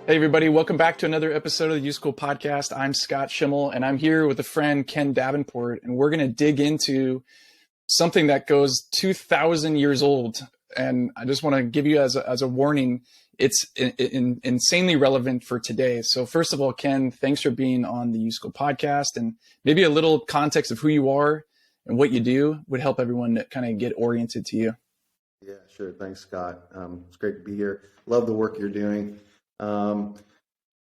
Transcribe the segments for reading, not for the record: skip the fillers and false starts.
Hey, everybody. Welcome back to another episode of the YouSchool podcast. I'm Scott Schimmel, and I'm here with a friend, Ken Davenport, and we're going to dig into something that goes 2,000 years old. And I just want to give you as a warning, it's insanely relevant for today. So first of all, Ken, thanks for being on the YouSchool podcast, and maybe a little context of who you are and what you do would help everyone to kind of get oriented to you. Yeah, sure. Thanks, Scott. It's great to be here. Love the work you're doing.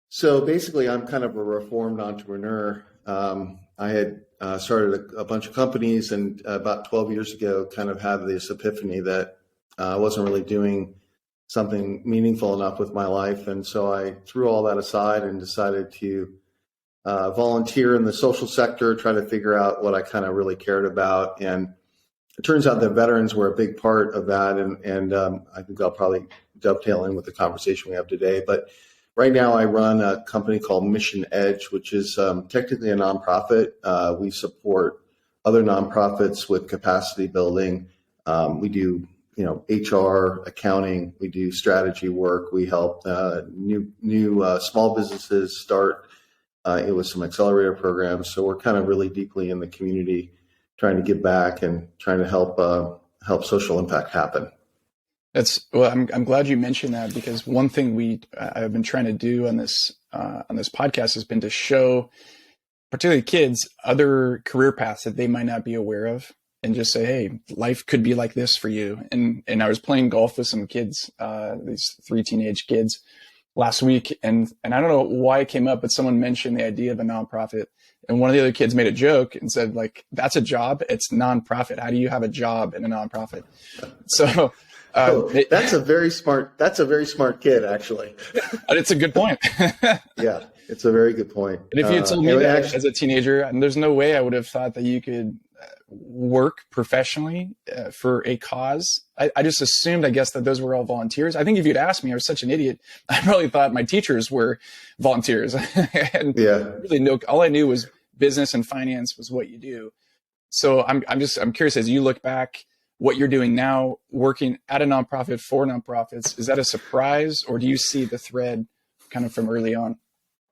So basically, I'm kind of a reformed entrepreneur. I had started a bunch of companies, and about 12 years ago, kind of had this epiphany that I wasn't really doing something meaningful enough with my life. And so I threw all that aside and decided to volunteer in the social sector, try to figure out what I kind of really cared about. And it turns out that veterans were a big part of that. And I think I'll probably dovetail in with the conversation we have today. But right now I run a company called Mission Edge, which is technically a nonprofit. We support other nonprofits with capacity building. We do, HR, accounting. We do strategy work. We help new small businesses start with some accelerator programs. So we're kind of really deeply in the community, trying to give back and trying to help social impact happen. I'm glad you mentioned that, because one thing I've been trying to do on this podcast has been to show particularly kids other career paths that they might not be aware of, and just say, hey, life could be like this for you. And I was playing golf with some kids, these 3 teenage kids last week, and I don't know why it came up, but someone mentioned the idea of a nonprofit, and one of the other kids made a joke and said, like, that's a job, it's nonprofit. How do you have a job in a nonprofit? So. That's a very smart kid, actually. It's a good point. Yeah, it's a very good point. And if you had told me that as a teenager, and there's no way I would have thought that you could work professionally for a cause. I just assumed, I guess, that those were all volunteers. I think if you'd asked me, I was such an idiot, I probably thought my teachers were volunteers. And really all I knew was business and finance was what you do. So I'm curious, as you look back, what you're doing now, working at a nonprofit for nonprofits, is that a surprise, or do you see the thread kind of from early on?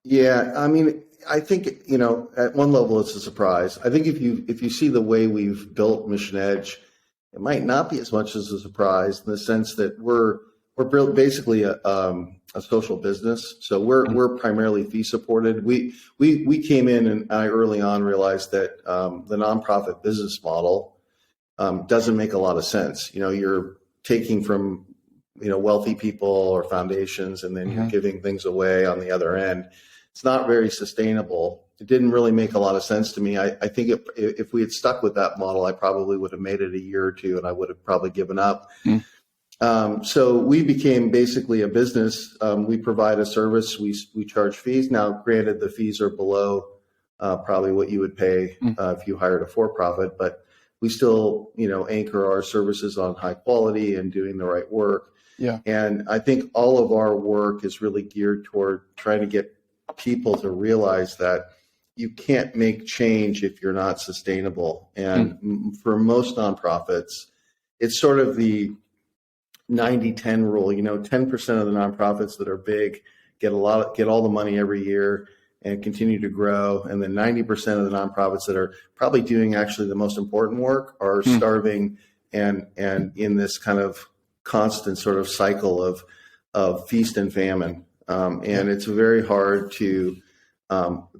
Yeah, I mean, I think, at one level it's a surprise. I think if you see the way we've built Mission Edge, it might not be as much as a surprise, in the sense that we're basically a social business. So we're primarily fee supported. We came in, and I early on realized that the nonprofit business model doesn't make a lot of sense. You're taking from, wealthy people or foundations, and then you're giving things away on the other end. It's not very sustainable. It didn't really make a lot of sense to me. I think if we had stuck with that model, I probably would have made it a year or two, and I would have probably given up. So we became basically a business. We provide a service. We charge fees. Now, granted, the fees are below probably what you would pay if you hired a for-profit, but we still, anchor our services on high quality and doing the right work. Yeah. And I think all of our work is really geared toward trying to get people to realize that you can't make change if you're not sustainable. And for most nonprofits, it's sort of the 90-10 rule. 10% of the nonprofits that are big get all the money every year and continue to grow. And then 90% of the nonprofits that are probably doing actually the most important work are starving and in this kind of constant sort of cycle of feast and famine. And it's very hard to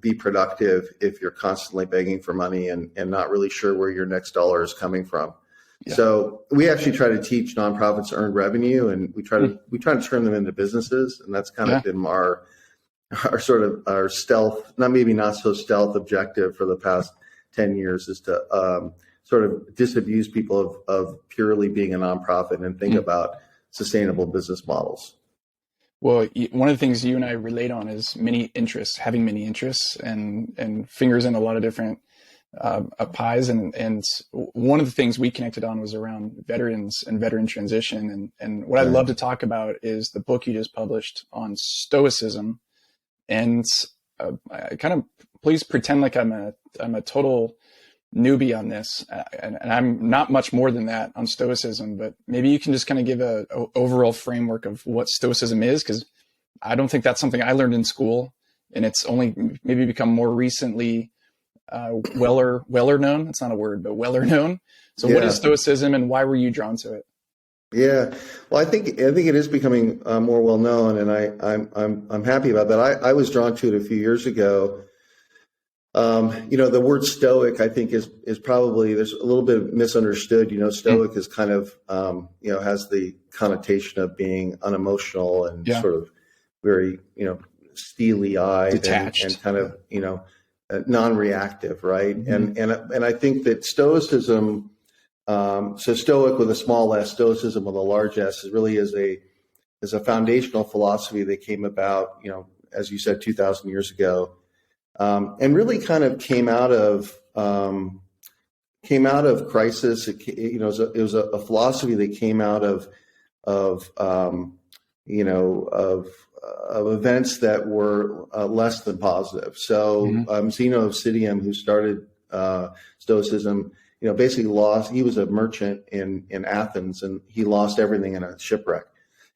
be productive if you're constantly begging for money and not really sure where your next dollar is coming from. Yeah. So we actually try to teach nonprofits to earn revenue, and we try to turn them into businesses. And that's kind of been our stealth, not so stealth objective for the past 10 years, is to sort of disabuse people of purely being a nonprofit and think about sustainable business models. Well, one of the things you and I relate on is having many interests and fingers in a lot of different pies. And one of the things we connected on was around veterans and veteran transition. And what I'd love to talk about is the book you just published on Stoicism. And kind of please pretend like I'm a total newbie on this, and I'm not much more than that on Stoicism, but maybe you can just kind of give a overall framework of what Stoicism is, because I don't think that's something I learned in school, and it's only maybe become more recently weller known. It's not a word, but weller known. So what is Stoicism, and why were you drawn to it? Yeah, well, I think it is becoming more well known, and I'm happy about that. I was drawn to it a few years ago. The word Stoic, I think, is probably, there's a little bit misunderstood. Stoic is kind of has the connotation of being unemotional and sort of very steely-eyed, detached, and kind of non-reactive, right? And I think that Stoicism. So Stoic with a small s, Stoicism with a large S, really is a foundational philosophy that came about, as you said, 2,000 years ago, and really kind of came out of crisis. It was a philosophy that came out of events that were less than positive. So Zeno of Citium, who started Stoicism, basically lost. He was a merchant in Athens, and he lost everything in a shipwreck.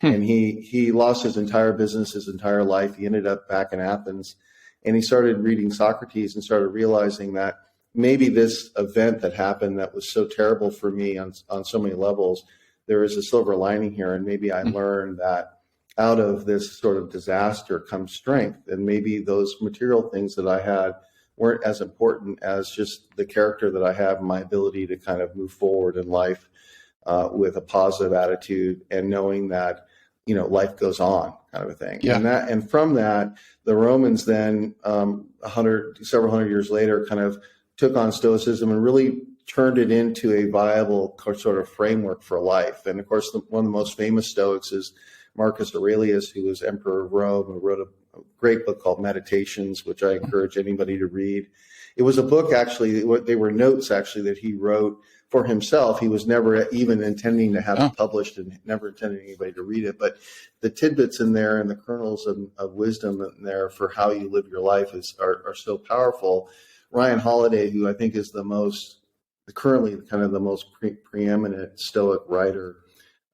And he lost his entire business, his entire life. He ended up back in Athens, and he started reading Socrates and started realizing that maybe this event that happened that was so terrible for me on so many levels, there is a silver lining here, and maybe I learned that out of this sort of disaster comes strength, and maybe those material things that I had weren't as important as just the character that I have and my ability to kind of move forward in life with a positive attitude, and knowing that, life goes on, kind of a thing. Yeah. And from that, the Romans then, several hundred years later, kind of took on Stoicism and really turned it into a viable sort of framework for life. And of course, one of the most famous Stoics is Marcus Aurelius, who was emperor of Rome, who wrote a great book called Meditations, which I encourage anybody to read. It was a book, actually, they were notes actually that he wrote for himself. He was never even intending to have it published, and never intended anybody to read it. But the tidbits in there and the kernels of wisdom in there for how you live your life are so powerful. Ryan Holiday, who I think is currently kind of the most preeminent Stoic writer,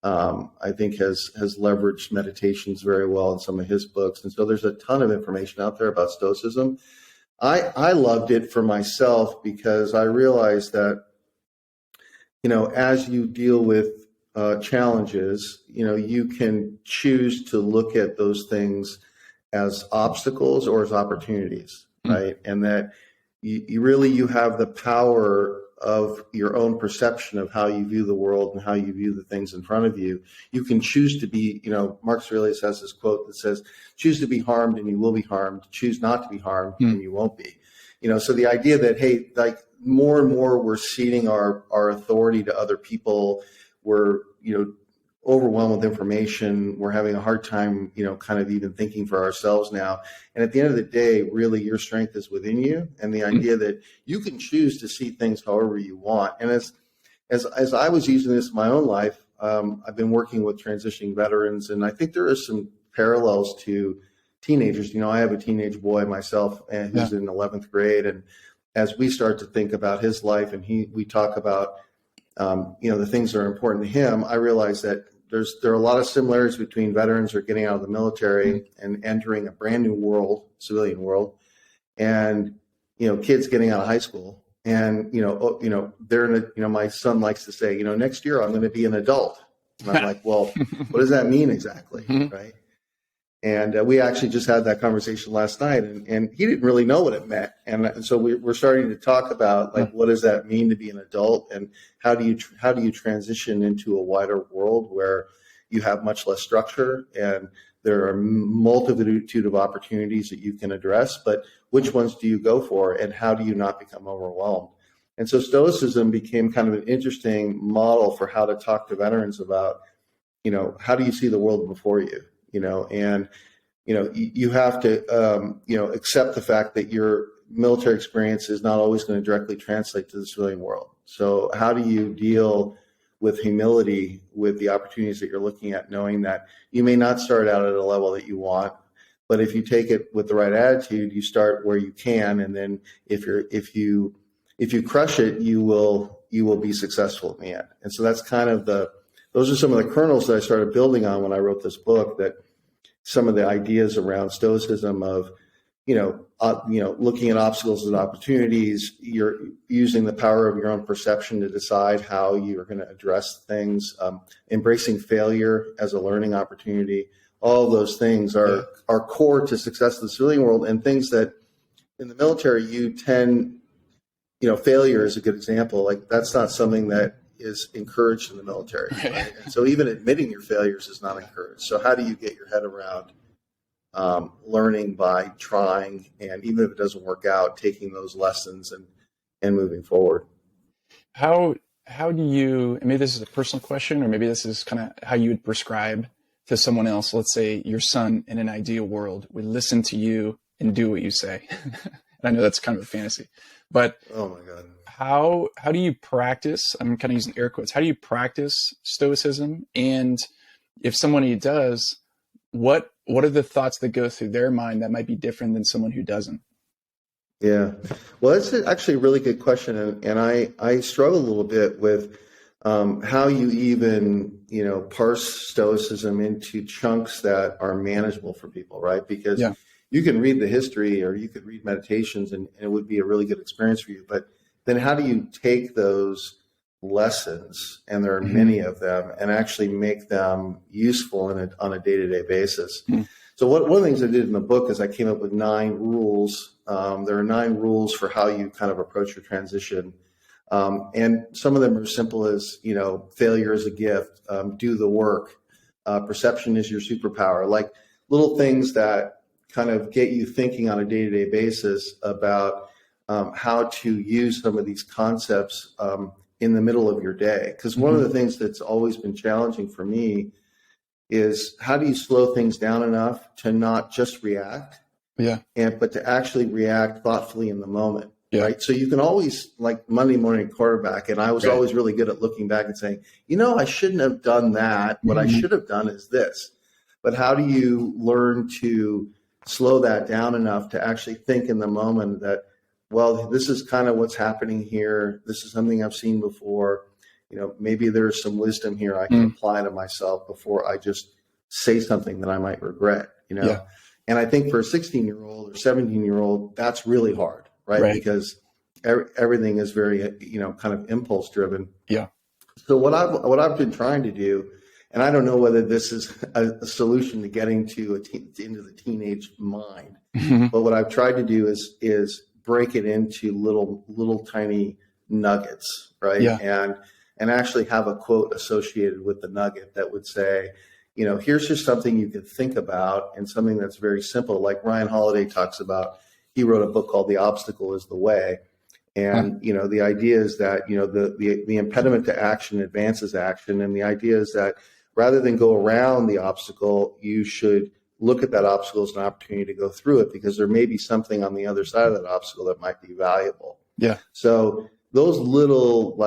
I think has leveraged meditations very well in some of his books. And so there's a ton of information out there about Stoicism. I loved it for myself because I realized that, as you deal with challenges, you can choose to look at those things as obstacles or as opportunities, right? And that you have the power of your own perception of how you view the world and how you view the things in front of you. You can choose to be, Marcus Aurelius has this quote that says, choose to be harmed and you will be harmed. Choose not to be harmed and you won't be. So the idea that, hey, like more and more we're ceding our authority to other people. We're, overwhelmed with information. We're having a hard time, kind of even thinking for ourselves now. And at the end of the day, really your strength is within you. And the idea that you can choose to see things however you want. And as I was using this in my own life, I've been working with transitioning veterans, and I think there are some parallels to teenagers. I have a teenage boy myself, and who's in 11th grade. And as we start to think about his life, and we talk about, the things that are important to him, I realize that there are a lot of similarities between veterans who are getting out of the military and entering a brand new world, civilian world, and kids getting out of high school. And they're in my son likes to say, next year I'm going to be an adult. And I'm like, well, what does that mean exactly, right? And we actually just had that conversation last night, and he didn't really know what it meant. And so we're starting to talk about, like, what does that mean to be an adult, and how do you transition into a wider world where you have much less structure and there are a multitude of opportunities that you can address, but which ones do you go for, and how do you not become overwhelmed? And so Stoicism became kind of an interesting model for how to talk to veterans about, how do you see the world before you? And you have to, accept the fact that your military experience is not always going to directly translate to the civilian world. So how do you deal with humility with the opportunities that you're looking at, knowing that you may not start out at a level that you want, but if you take it with the right attitude, you start where you can, and then if you crush it, you will be successful in the end. And so that's kind of those are some of the kernels that I started building on when I wrote this book, that, some of the ideas around Stoicism of, looking at obstacles as opportunities. You're using the power of your own perception to decide how you're going to address things, embracing failure as a learning opportunity. All those things are core to success in the civilian world, and things that in the military you tend, failure is a good example. Like, that's not something that is encouraged in the military. Right? And so even admitting your failures is not encouraged. So how do you get your head around learning by trying, and even if it doesn't work out, taking those lessons and moving forward? How do you, and maybe this is a personal question, or maybe this is kind of how you would prescribe to someone else. Let's say your son, in an ideal world, would listen to you and do what you say. And I know that's kind of a fantasy, but oh my God, how do you practice? I'm kind of using air quotes. How do you practice Stoicism? And if somebody does, what are the thoughts that go through their mind that might be different than someone who doesn't? Yeah, well, that's actually a really good question, and I struggle a little bit with how you even parse Stoicism into chunks that are manageable for people, right? Because you can read the history, or you could read Meditations, and it would be a really good experience for you. But then how do you take those lessons, and there are many of them, and actually make them useful on a day-to-day basis? So one of the things I did in the book is I came up with 9 rules. There are 9 rules for how you kind of approach your transition. And some of them are as simple as, failure is a gift, do the work, perception is your superpower, like little things that kind of get you thinking on a day-to-day basis about how to use some of these concepts in the middle of your day. Because one of the things that's always been challenging for me is, how do you slow things down enough to not just react, but to actually react thoughtfully in the moment. Right. So you can always, like Monday morning quarterback, and I was always really good at looking back and saying, I shouldn't have done that. What I should have done is this. But how do you learn to slow that down enough to actually think in the moment that, well, this is kind of what's happening here. This is something I've seen before. Maybe there's some wisdom here I can apply to myself before I just say something that I might regret, And I think for a 16-year-old or 17-year-old, that's really hard. Right? Because everything is very, kind of impulse driven. Yeah. So what I've been trying to do, and I don't know whether this is a solution to getting to into the teenage mind, but what I've tried to do is break it into little tiny nuggets, right? Yeah. And actually have a quote associated with the nugget that would say, here's just something you could think about, and something that's very simple, like Ryan Holiday talks about. He wrote a book called The Obstacle is the Way. And, the idea is that, the impediment to action advances action. And the idea is that rather than go around the obstacle, you should look at that obstacle as an opportunity to go through it, because there may be something on the other side of that obstacle that might be valuable. Yeah. So those little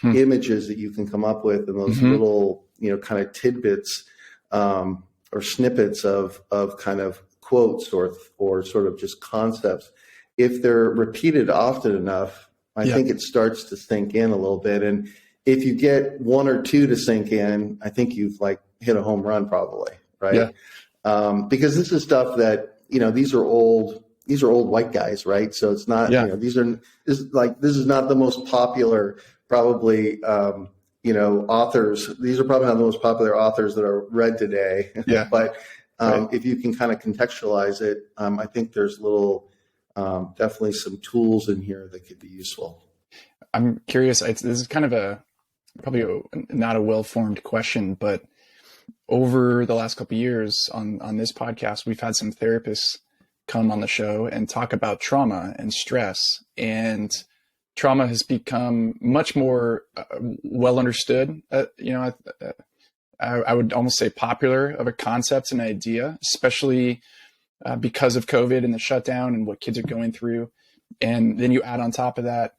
images that you can come up with, and those little, kind of tidbits or snippets of kind of quotes or sort of just concepts, if they're repeated often enough, I think it starts to sink in a little bit. And if you get 1 or 2 to sink in, I think you've hit a home run probably, right? Yeah. Because this is stuff that, these are old white guys, right? So it's not, this is not the most popular probably, authors. These are probably not the most popular authors that are read today. Yeah. But if you can kind of contextualize it, I think there's definitely some tools in here that could be useful. I'm curious. This is kind of probably not a well-formed question, but over the last couple of years on this podcast, we've had some therapists come on the show and talk about trauma and stress, and trauma has become much more well understood. I would almost say popular of a concept and idea, especially because of COVID and the shutdown and what kids are going through. And then you add on top of that,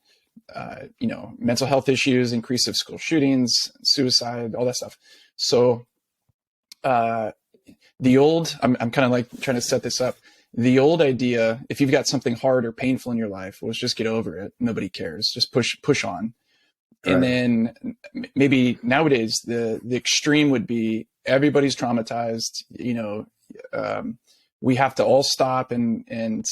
mental health issues, increase of school shootings, suicide, all that stuff. So I'm kind of like trying to set this up. The old idea, if you've got something hard or painful in your life, was just get over it. Nobody cares. Just push on. Right. And then maybe nowadays the extreme would be everybody's traumatized. we have to all stop and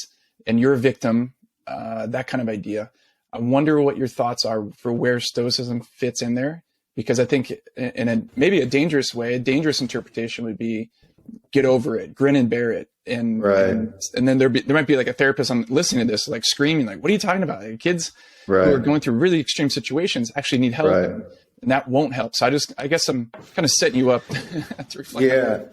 you're a victim, that kind of idea. I wonder what your thoughts are for where Stoicism fits in there, because I think in maybe a dangerous way, a dangerous interpretation would be get over it, grin and bear it. And then there might be like a therapist listening to this, like screaming, like, what are you talking about? Like, kids who are going through really extreme situations actually need help, and that won't help. So I guess I'm kind of setting you up to reflect. Yeah.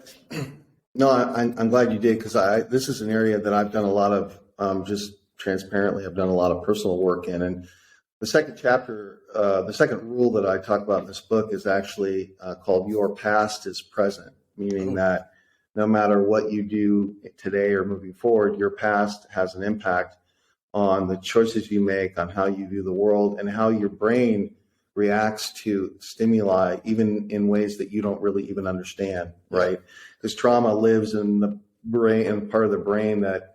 No, I'm glad you did, because this is an area that I've done a lot of, just transparently, I've done a lot of personal work in. And the second chapter, the second rule that I talk about in this book is actually called "Your Past is Present," meaning that no matter what you do today or moving forward, your past has an impact on the choices you make, on how you view the world, and how your brain reacts to stimuli, even in ways that you don't really even understand, right? Because trauma lives in the brain, and part of the brain that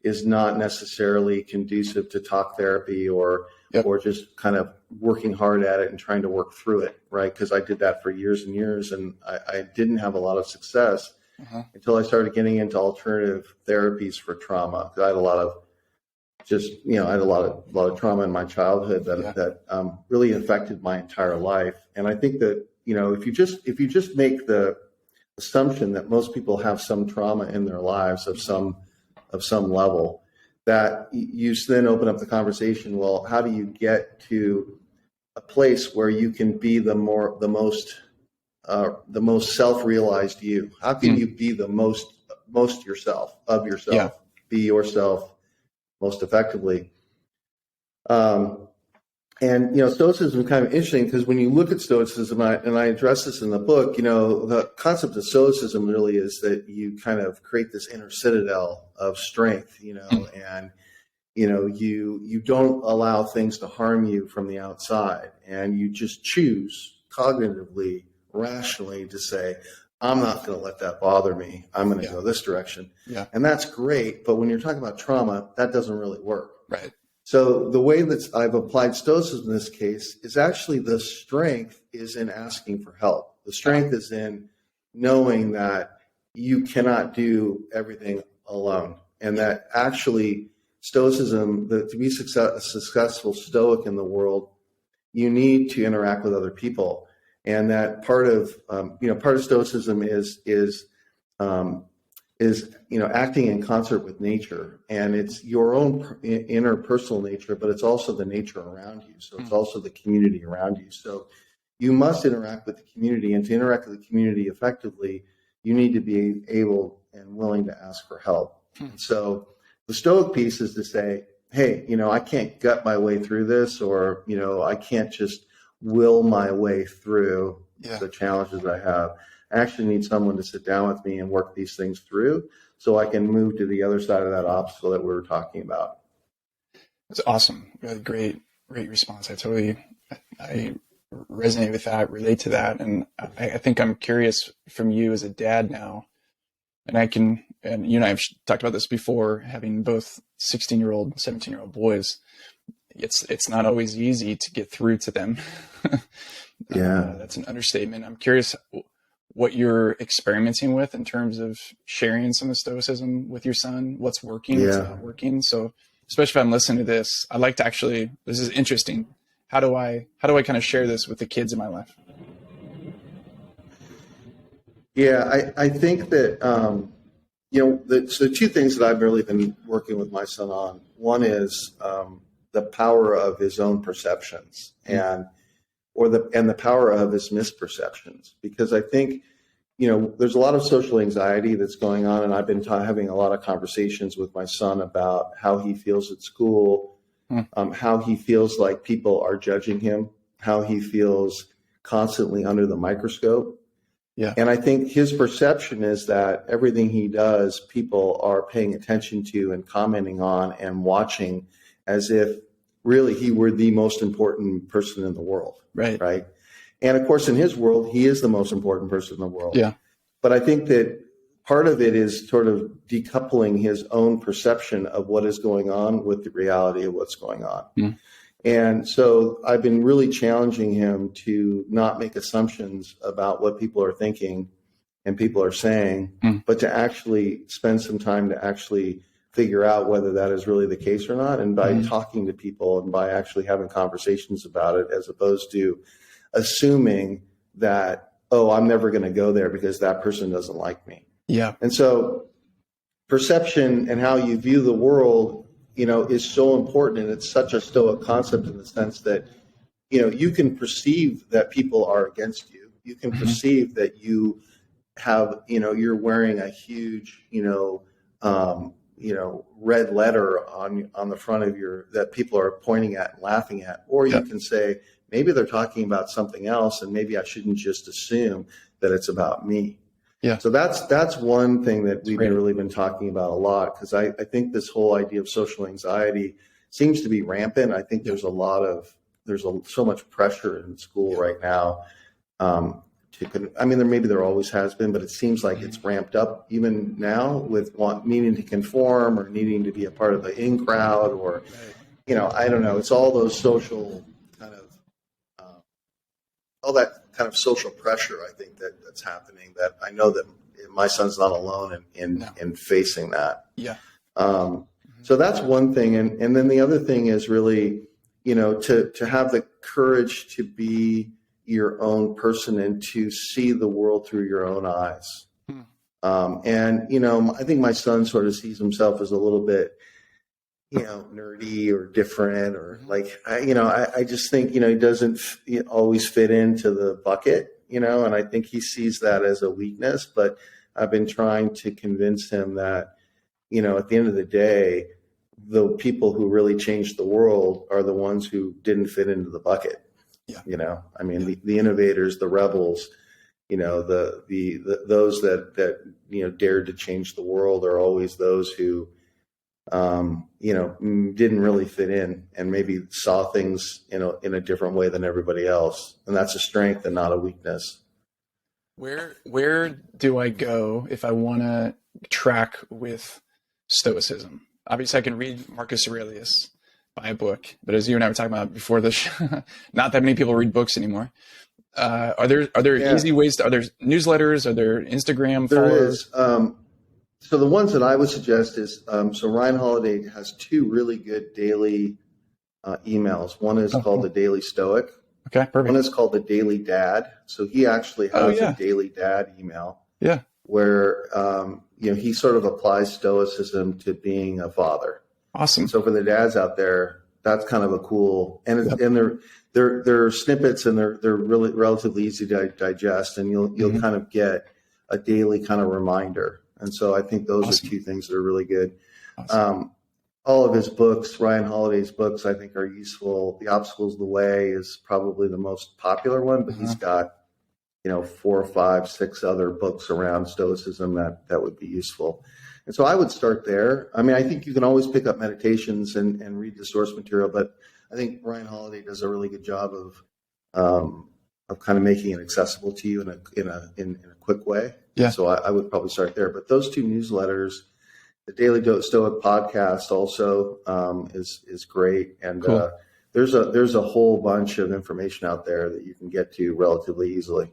is not necessarily conducive to talk therapy or just kind of working hard at it and trying to work through it, right? Because I did that for years and years, and I didn't have a lot of success until I started getting into alternative therapies for trauma. I had a lot of I had a lot of trauma in my childhood that really affected my entire life. And I think that, if you just make the assumption that most people have some trauma in their lives of some level, that you then open up the conversation. Well, how do you get to a place where you can be the most self-realized you? How can you be the most yourself, be yourself most effectively? And Stoicism is kind of interesting, because when you look at Stoicism, and I address this in the book, the concept of Stoicism really is that you kind of create this inner citadel of strength, and you don't allow things to harm you from the outside, and you just choose cognitively, rationally to say, I'm not going to let that bother me. I'm going to go this direction. Yeah. And that's great. But when you're talking about trauma, that doesn't really work. Right. So the way that I've applied Stoicism in this case is actually the strength is in asking for help. The strength is in knowing that you cannot do everything alone. And that actually Stoicism, to be a successful Stoic in the world, you need to interact with other people. And that part of Stoicism is acting in concert with nature, and it's your own inner personal nature, but it's also the nature around you. So it's also the community around you. So you must interact with the community, and to interact with the community effectively, you need to be able and willing to ask for help. So the Stoic piece is to say, hey, I can't gut my way through this, or I can't just will my way through the challenges I have. I actually need someone to sit down with me and work these things through, so I can move to the other side of that obstacle that we were talking about. That's awesome. Really great response. I resonate with that, relate to that. And I think I'm curious from you as a dad now, and you and I have talked about this before, having both 16-year-old, 17-year-old boys. It's not always easy to get through to them. That's an understatement. I'm curious what you're experimenting with in terms of sharing some of Stoicism with your son, what's working, what's not working. So especially if I'm listening to this, I'd like to this is interesting. How do I kind of share this with the kids in my life? Yeah, I think that, so two things that I've really been working with my son on. One is the power of his own perceptions and the power of his misperceptions, because I think, there's a lot of social anxiety that's going on, and I've been having a lot of conversations with my son about how he feels at school, how he feels like people are judging him, how he feels constantly under the microscope. Yeah. And I think his perception is that everything he does, people are paying attention to and commenting on and watching as if really he were the most important person in the world. Right. Right. And of course, in his world, he is the most important person in the world. Yeah. But I think that part of it is sort of decoupling his own perception of what is going on with the reality of what's going on. Mm. And so I've been really challenging him to not make assumptions about what people are thinking and people are saying, but to actually spend some time to actually figure out whether that is really the case or not. And by talking to people and by actually having conversations about it, as opposed to assuming that, oh, I'm never going to go there because that person doesn't like me. Yeah. And so perception and how you view the world, is so important. And it's such a Stoic concept in the sense that, you can perceive that people are against you. You can perceive that you have, you're wearing a huge, red letter on the front of that people are pointing at and laughing at. Or you can say, maybe they're talking about something else, and maybe I shouldn't just assume that it's about me. Yeah. So that's one thing that we've really been talking about a lot, because I think this whole idea of social anxiety seems to be rampant. I think there's so much pressure in school right now. There always has been, but it seems like it's ramped up even now with needing to conform or needing to be a part of the in crowd, or, I don't know. It's all those social kind of, all that kind of social pressure, I think that's happening, that I know that my son's not alone in facing that. Yeah. So that's one thing. And then the other thing is really, to have the courage to be your own person and to see the world through your own eyes. I think my son sort of sees himself as a little bit, nerdy or different, or I just think, he doesn't always fit into the bucket, and I think he sees that as a weakness. But I've been trying to convince him that, at the end of the day, the people who really changed the world are the ones who didn't fit into the bucket. Yeah. The innovators, the rebels, those that dared to change the world are always those who, didn't really fit in and maybe saw things, in a different way than everybody else. And that's a strength and not a weakness. Where do I go if I want to track with Stoicism? Obviously, I can read Marcus Aurelius, buy a book, but as you and I were talking about before this, not that many people read books anymore. Are there easy ways? Are there newsletters? Are there Instagram followers? There is. So the ones that I would suggest is, so Ryan Holiday has two really good daily emails. One is called the Daily Stoic. Okay, perfect. One is called the Daily Dad. So he actually has a Daily Dad email. Yeah. Where he sort of applies Stoicism to being a father. Awesome. So for the dads out there, that's kind of a cool, and they're snippets, and they're really relatively easy to digest, and you'll kind of get a daily kind of reminder. And so I think those are two things that are really good. Awesome. All of his books, Ryan Holiday's books, I think are useful. The Obstacles of the Way is probably the most popular one, but he's got 4 or 5, 6 other books around Stoicism that would be useful. And so I would start there. I think you can always pick up meditations and read the source material, but I think Ryan Holiday does a really good job of kind of making it accessible to you in a quick way. Yeah. So I would probably start there. But those two newsletters, the Daily Stoic podcast also is great, and cool. There's a whole bunch of information out there that you can get to relatively easily.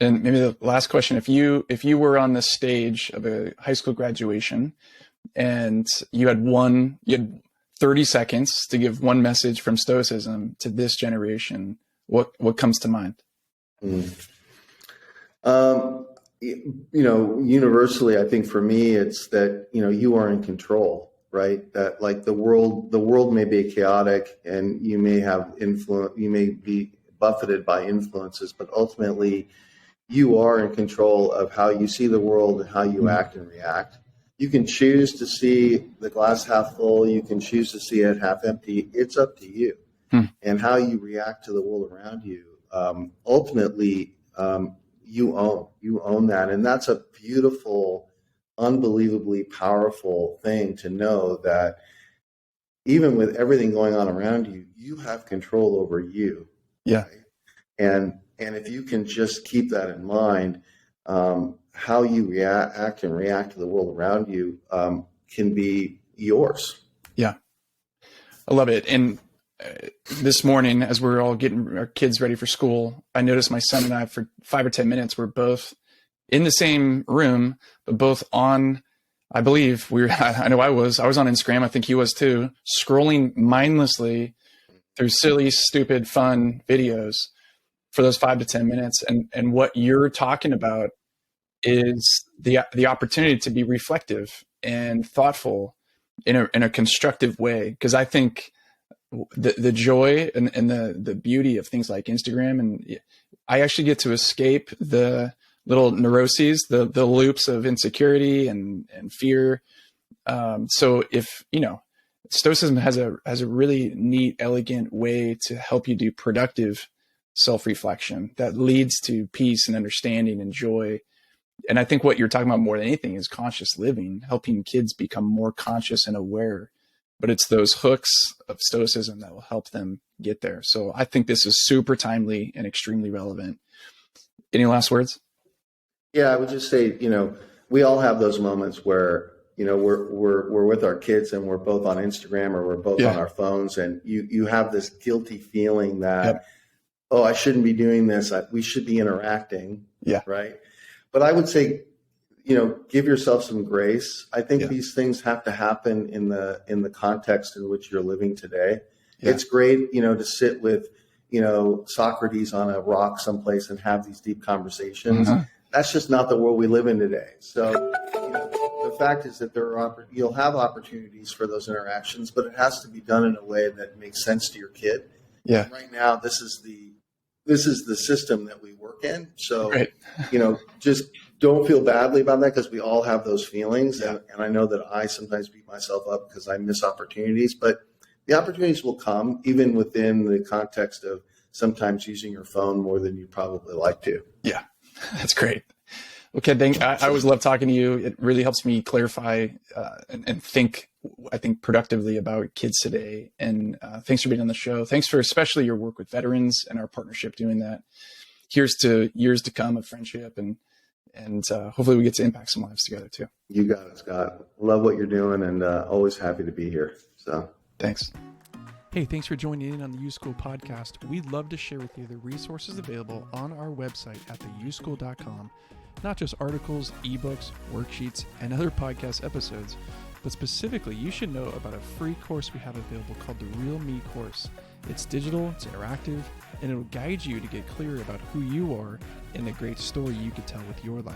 And maybe the last question, if you were on the stage of a high school graduation and you had 30 seconds to give one message from Stoicism to this generation, what comes to mind? Universally, I think for me, it's that, you are in control, right? That like the world may be chaotic and you may have influence, you may be buffeted by influences, but ultimately you are in control of how you see the world and how you act and react. You can choose to see the glass half full. You can choose to see it half empty. It's up to you. And how you react to the world around you. Ultimately, you own that. And that's a beautiful, unbelievably powerful thing to know, that even with everything going on around you, you have control over you. Yeah. Right? And if you can just keep that in mind, how you act and react to the world around you can be yours. Yeah. I love it. And this morning, as we're all getting our kids ready for school, I noticed my son and I, for 5 or 10 minutes, we're both in the same room, but both on, I believe I know I was on Instagram. I think he was too, scrolling mindlessly through silly, stupid, fun videos for those 5 to 10 minutes. And what you're talking about is the opportunity to be reflective and thoughtful in a constructive way. Because I think the joy and the beauty of things like Instagram, and I actually get to escape the little neuroses, the loops of insecurity and fear. So if, Stoicism has a really neat, elegant way to help you do productive self-reflection that leads to peace and understanding and joy. And I think what you're talking about more than anything is conscious living, helping kids become more conscious and aware. But it's those hooks of Stoicism that will help them get there. So I think this is super timely and extremely relevant. Any last words? Yeah, I would just say, we all have those moments where, we're with our kids and we're both on Instagram or we're both on our phones, and you have this guilty feeling that, oh, I shouldn't be doing this. We should be interacting. Yeah. Right. But I would say, give yourself some grace. I think these things have to happen in the context in which you're living today. Yeah. It's great, to sit with, Socrates on a rock someplace and have these deep conversations. Mm-hmm. That's just not the world we live in today. So, the fact is that you'll have opportunities for those interactions, but it has to be done in a way that makes sense to your kid. Yeah. And right now, this is the system that we work in. So, right. Just don't feel badly about that, because we all have those feelings. Yeah. And I know that I sometimes beat myself up because I miss opportunities, but the opportunities will come even within the context of sometimes using your phone more than you probably like to. Yeah, that's great. Okay, I always love talking to you. It really helps me clarify and think, I think, productively about kids today. And thanks for being on the show. Thanks for especially your work with veterans and our partnership doing that. Here's to years to come of friendship, and hopefully we get to impact some lives together too. You got it, Scott. Love what you're doing, and always happy to be here. So thanks. Hey, thanks for joining in on the YouSchool podcast. We'd love to share with you the resources available on our website at theyouschool.com. Not just articles, ebooks, worksheets, and other podcast episodes, but specifically, you should know about a free course we have available called the Real Me course. It's digital, it's interactive, and it'll guide you to get clear about who you are and the great story you could tell with your life.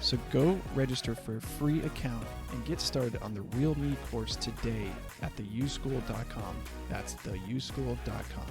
So go register for a free account and get started on the Real Me course today at theyouschool.com. That's theyouschool.com.